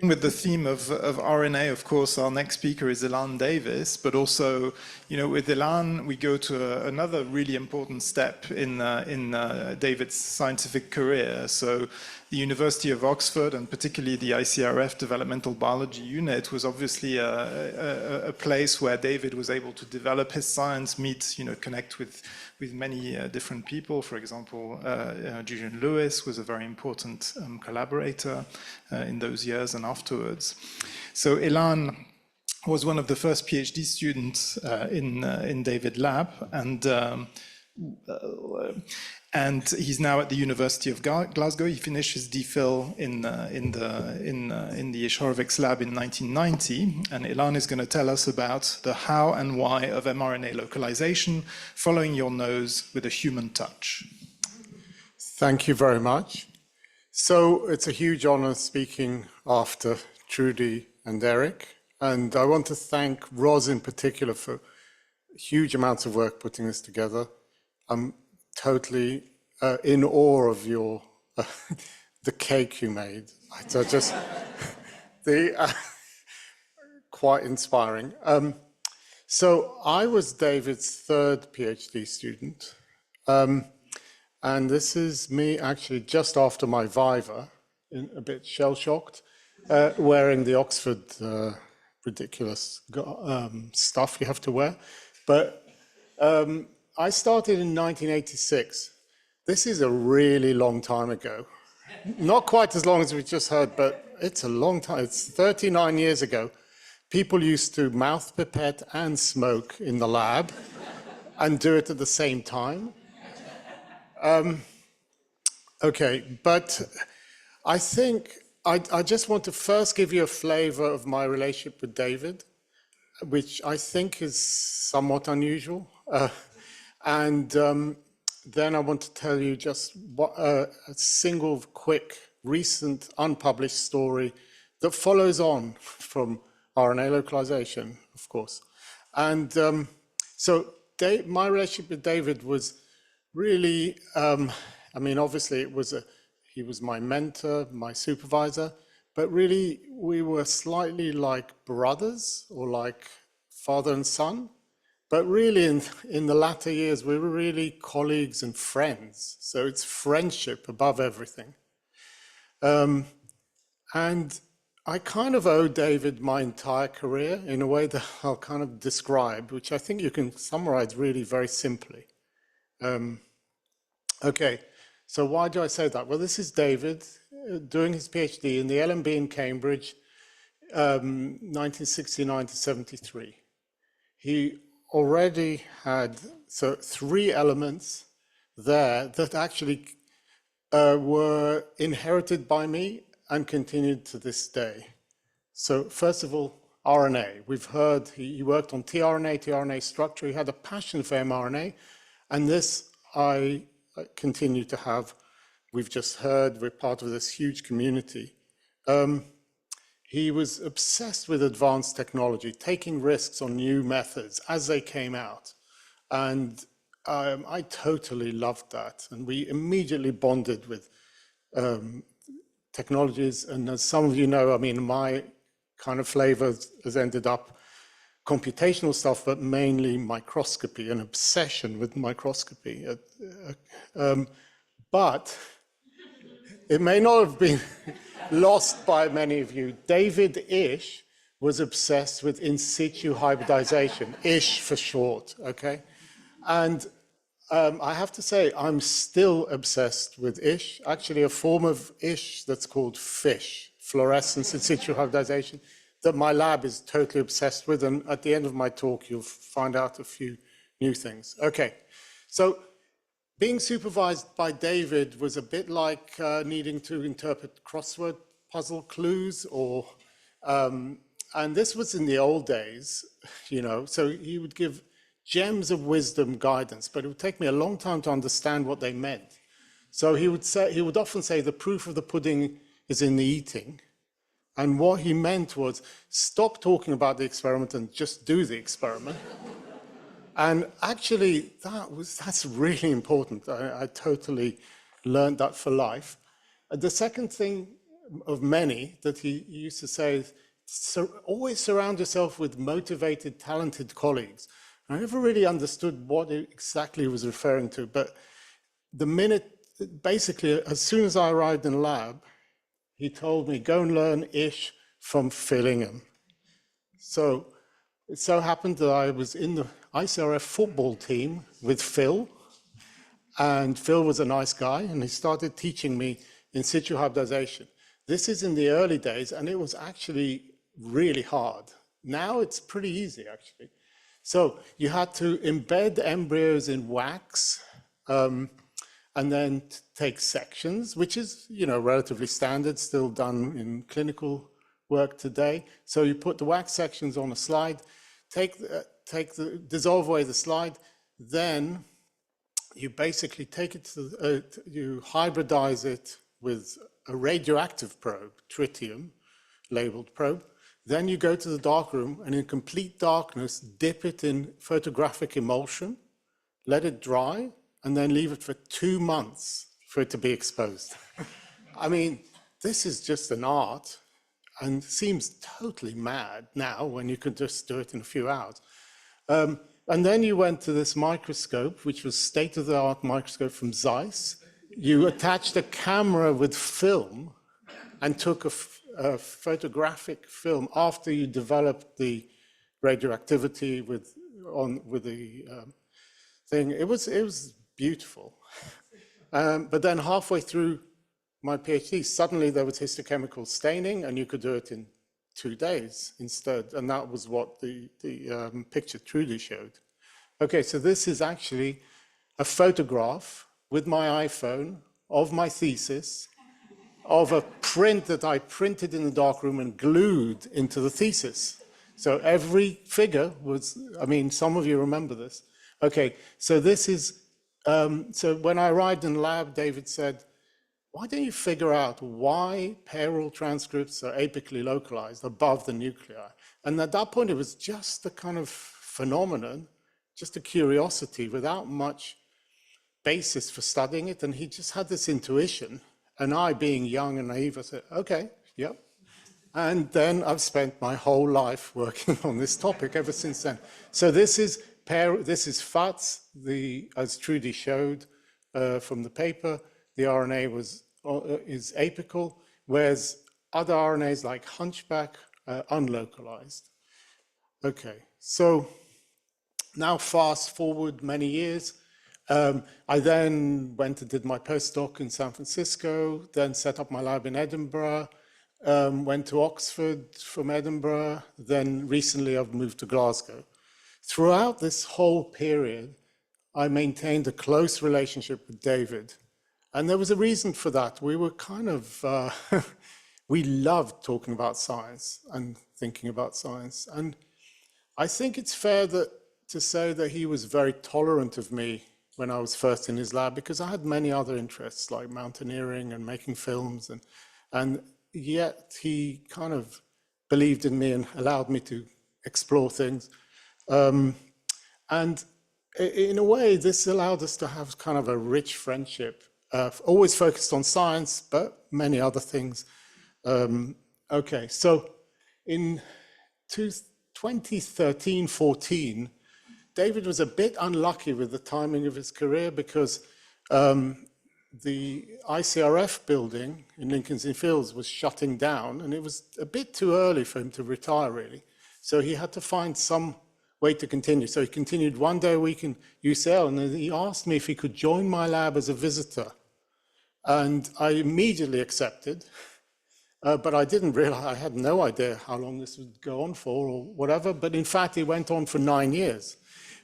with the theme of RNA, of course, our next speaker is Ilan Davis, but also, with Ilan, we go to another really important step in David's scientific career. So the University of Oxford, and particularly the ICRF Developmental Biology Unit, was obviously a place where David was able to develop his science, meet, connect with many different people. For example, Julian Lewis was a very important collaborator in those years and afterwards. So Ilan was one of the first PhD students in David Lab, and he's now at the University of Glasgow. He finished his DPhil in the Ish-Horowicz lab in 1990, and Ilan is going to tell us about the how and why of mRNA localization, following your nose with a human touch. Thank you very much. So it's a huge honor speaking after Trudy and Eric, and I want to thank Roz in particular for huge amounts of work putting this together. I'm totally in awe of your the cake you made. So just quite inspiring. So I was David's third PhD student, and this is me actually just after my viva, a bit shell-shocked, wearing the Oxford ridiculous stuff you have to wear, but. I started in 1986. This is a really long time ago. Not quite as long as we just heard, but it's a long time. It's 39 years ago. People used to mouth pipette and smoke in the lab and do it at the same time. Okay, but I think I just want to first give you a flavor of my relationship with David, which I think is somewhat unusual. And then I want to tell you just a single, quick, recent, unpublished story that follows on from RNA localization, of course. And so my relationship with David was really, obviously he was my mentor, my supervisor, but really we were slightly like brothers or like father and son. But really, in the latter years, we were really colleagues and friends. So it's friendship above everything. And I kind of owe David my entire career in a way that I'll kind of describe, which I think you can summarize really very simply. Okay, so why do I say that? Well, this is David doing his PhD in the LMB in Cambridge, 1969 to 73. He already had three elements there that actually were inherited by me and continued to this day. So first of all, RNA. We've heard he worked on tRNA structure. He had a passion for mRNA, and this I continue to have. We've just heard we're part of this huge community. He was obsessed with advanced technology, taking risks on new methods as they came out. And I totally loved that. And we immediately bonded with technologies. And as some of you know, my kind of flavor has ended up computational stuff, but mainly microscopy, an obsession with microscopy. But it may not have been lost by many of you. David Ish was obsessed with in situ hybridization, Ish for short, okay? And I have to say, I'm still obsessed with Ish, actually a form of Ish that's called FISH, fluorescence in situ hybridization, that my lab is totally obsessed with. And at the end of my talk, you'll find out a few new things. Okay, so being supervised by David was a bit like needing to interpret crossword puzzle clues, and this was in the old days, so he would give gems of wisdom guidance, but it would take me a long time to understand what they meant. So he would often say the proof of the pudding is in the eating. And what he meant was stop talking about the experiment and just do the experiment. And actually, that's really important. I totally learned that for life. The second thing of many that he used to say is, always surround yourself with motivated, talented colleagues. I never really understood what exactly he was referring to, but basically, as soon as I arrived in the lab, he told me, go and learn Ish from Fillingham. So it so happened that I was in the ICRF football team with Phil, and Phil was a nice guy, and he started teaching me in situ hybridization. This is in the early days, and it was actually really hard. Now it's pretty easy, actually. So you had to embed embryos in wax, and then take sections, which is, relatively standard, still done in clinical work today. So you put the wax sections on a slide, dissolve away the slide, then you basically take it to you hybridize it with a radioactive probe, tritium labeled probe. Then you go to the darkroom and in complete darkness, dip it in photographic emulsion, let it dry, and then leave it for 2 months for it to be exposed. I mean, this is just an art and seems totally mad now when you can just do it in a few hours. And then you went to this microscope, which was state-of-the-art microscope from Zeiss. You attached a camera with film and took a photographic film after you developed the radioactivity with the thing. It was beautiful. But then halfway through my PhD, suddenly there was histochemical staining, and you could do it in 2 days instead. And that was what the picture truly showed. Okay, so this is actually a photograph with my iPhone of my thesis, of a print that I printed in the darkroom and glued into the thesis. So every figure was, some of you remember this. Okay, so this is, so when I arrived in the lab, David said, why don't you figure out why pairal transcripts are apically localized above the nuclei? And at that point, it was just a kind of phenomenon, just a curiosity without much basis for studying it. And he just had this intuition. And I, being young and naive, I said, okay, yep. And then I've spent my whole life working on this topic ever since then. So this is FATS, as Trudy showed from the paper. The RNA is apical, whereas other RNAs like Hunchback are unlocalized. Okay, so now fast forward many years. I then went and did my postdoc in San Francisco, then set up my lab in Edinburgh, went to Oxford from Edinburgh, then recently I've moved to Glasgow. Throughout this whole period, I maintained a close relationship with David. And there was a reason for that. We were kind of, we loved talking about science and thinking about science. And I think it's fair to say that he was very tolerant of me when I was first in his lab, because I had many other interests like mountaineering and making films. And yet he kind of believed in me and allowed me to explore things. And in a way, this allowed us to have kind of a rich friendship. Always focused on science, but many other things. Okay, so in 2013-14, David was a bit unlucky with the timing of his career because the ICRF building in Lincoln's Inn Fields was shutting down, and it was a bit too early for him to retire, really. So he had to find some way to continue. So he continued 1 day a week in UCL, and then he asked me if he could join my lab as a visitor. And I immediately accepted, but I didn't realize, I had no idea how long this would go on for or whatever. But in fact, it went on for 9 years,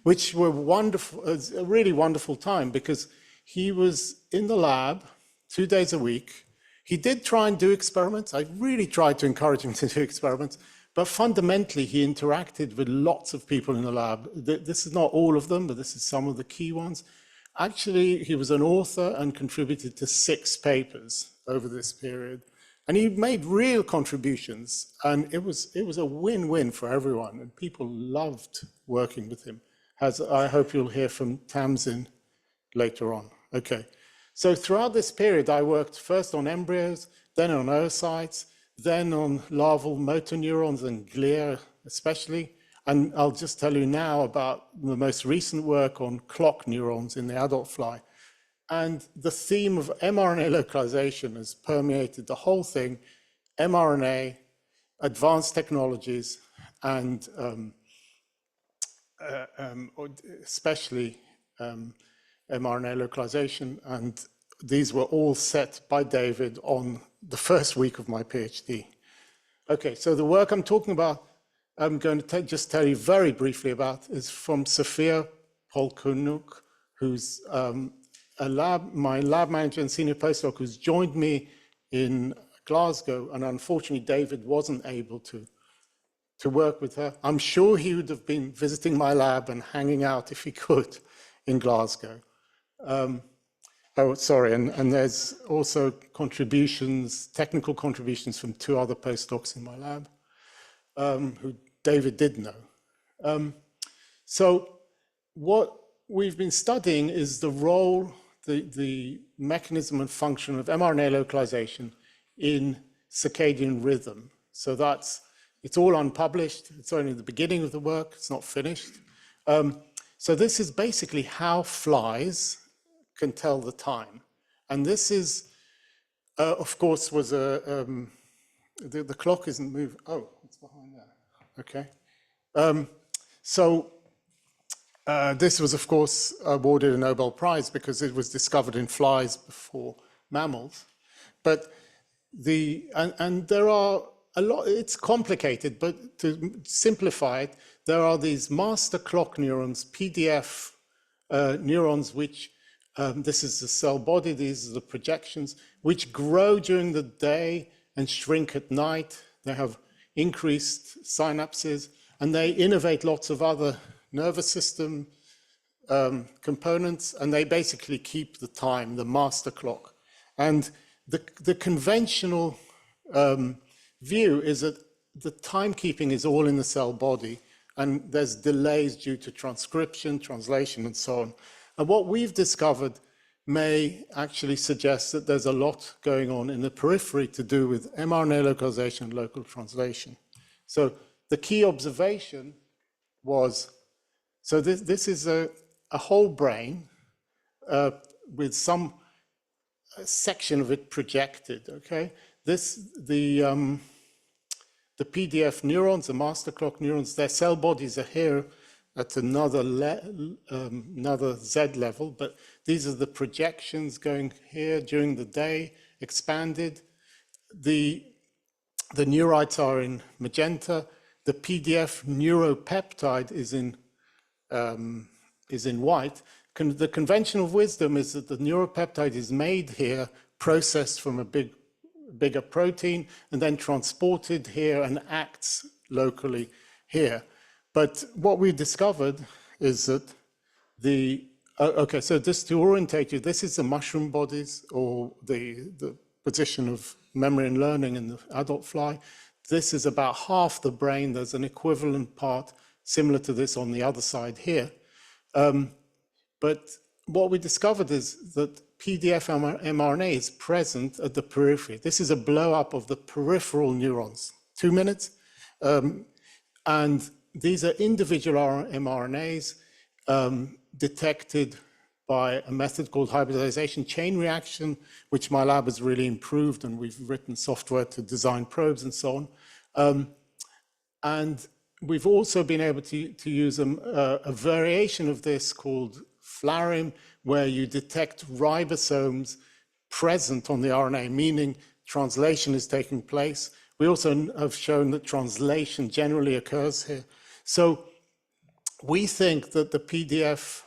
which were wonderful, a really wonderful time, because he was in the lab 2 days a week. He did try and do experiments. I really tried to encourage him to do experiments. But fundamentally, he interacted with lots of people in the lab. This is not all of them, but this is some of the key ones. Actually, he was an author and contributed to 6 papers over this period. And he made real contributions, and it was a win-win for everyone, and people loved working with him, as I hope you'll hear from Tamsin later on. Okay, So throughout this period, I worked first on embryos, then on oocytes, then on larval motor neurons and glia especially. And I'll just tell you now about the most recent work on clock neurons in the adult fly. And the theme of mRNA localization has permeated the whole thing: mRNA, advanced technologies, and especially mRNA localization. And these were all set by David on the first week of my PhD. Okay, so the work I'm talking about, I'm going to just tell you very briefly about, is from Sophia Polkunuk, who's my lab manager and senior postdoc, who's joined me in Glasgow, and unfortunately David wasn't able to work with her. I'm sure he would have been visiting my lab and hanging out if he could in Glasgow. Oh, sorry, and there's also contributions, technical contributions from 2 other postdocs in my lab, who David did know. So what we've been studying is the role, the mechanism and function of mRNA localization in circadian rhythm. So it's all unpublished. It's only the beginning of the work. It's not finished. So this is basically how flies can tell the time. And this is, of course, was the clock isn't moving. Oh, it's behind there. Okay. This was, of course, awarded a Nobel Prize because it was discovered in flies before mammals. But and there are a lot, it's complicated, but to simplify it, there are these master clock neurons, PDF neurons, which, this is the cell body, these are the projections, which grow during the day and shrink at night. They have increased synapses, and they innervate lots of other nervous system components, and they basically keep the time, the master clock. And the conventional view is that the timekeeping is all in the cell body, and there's delays due to transcription, translation, and so on. And what we've discovered may actually suggest that there's a lot going on in the periphery to do with mRNA localization and local translation. So the key observation was, so this is a whole brain with some section of it projected, okay? The PDF neurons, the master clock neurons, their cell bodies are here at another Z level, but these are the projections going here during the day, expanded. The neurites are in magenta. The PDF neuropeptide is in white. The conventional wisdom is that the neuropeptide is made here, processed from a bigger protein, and then transported here and acts locally here. But what we discovered is that okay, so just to orientate you, this is the mushroom bodies, or the position of memory and learning in the adult fly. This is about half the brain. There's an equivalent part similar to this on the other side here. But what we discovered is that PDF mRNA is present at the periphery. This is a blow up of the peripheral neurons. 2 minutes. And these are individual mRNAs detected by a method called hybridization chain reaction, which my lab has really improved, and we've written software to design probes and so on. And we've also been able to use a variation of this called FLARIM, where you detect ribosomes present on the RNA, meaning translation is taking place. We also have shown that translation generally occurs here. So we think that the PDF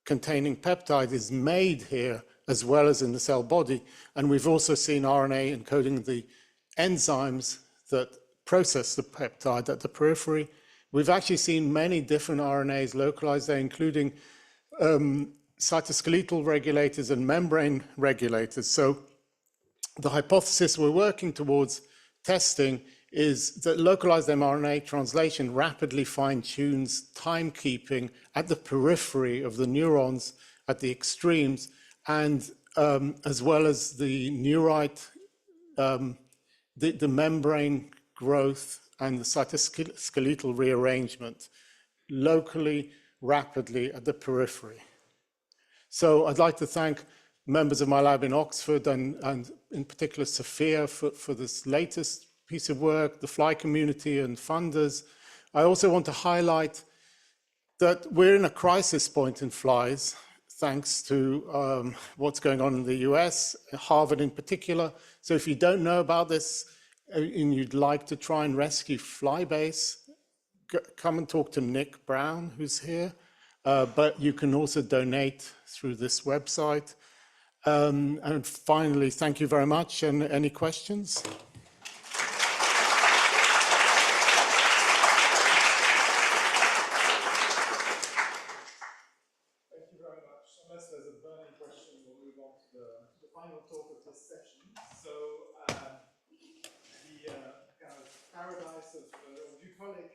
containing peptide is made here as well as in the cell body. And we've also seen RNA encoding the enzymes that process the peptide at the periphery. We've actually seen many different RNAs localized there, including cytoskeletal regulators and membrane regulators. So the hypothesis we're working towards testing is that localized mRNA translation rapidly fine-tunes timekeeping at the periphery of the neurons at the extremes, and as well as the neurite, the membrane growth and the cytoskeletal rearrangement locally, rapidly at the periphery. So I'd like to thank members of my lab in Oxford and in particular Sophia for this latest piece of work, the fly community and funders. I also want to highlight that we're in a crisis point in flies, thanks to what's going on in the US, Harvard in particular. So if you don't know about this and you'd like to try and rescue flybase, come and talk to Nick Brown, who's here. But you can also donate through this website. And finally, thank you very much. And any questions? Thank you very much. Unless there's a burning question, we'll move on to the final talk of this session. So the kind of paradise of bucolic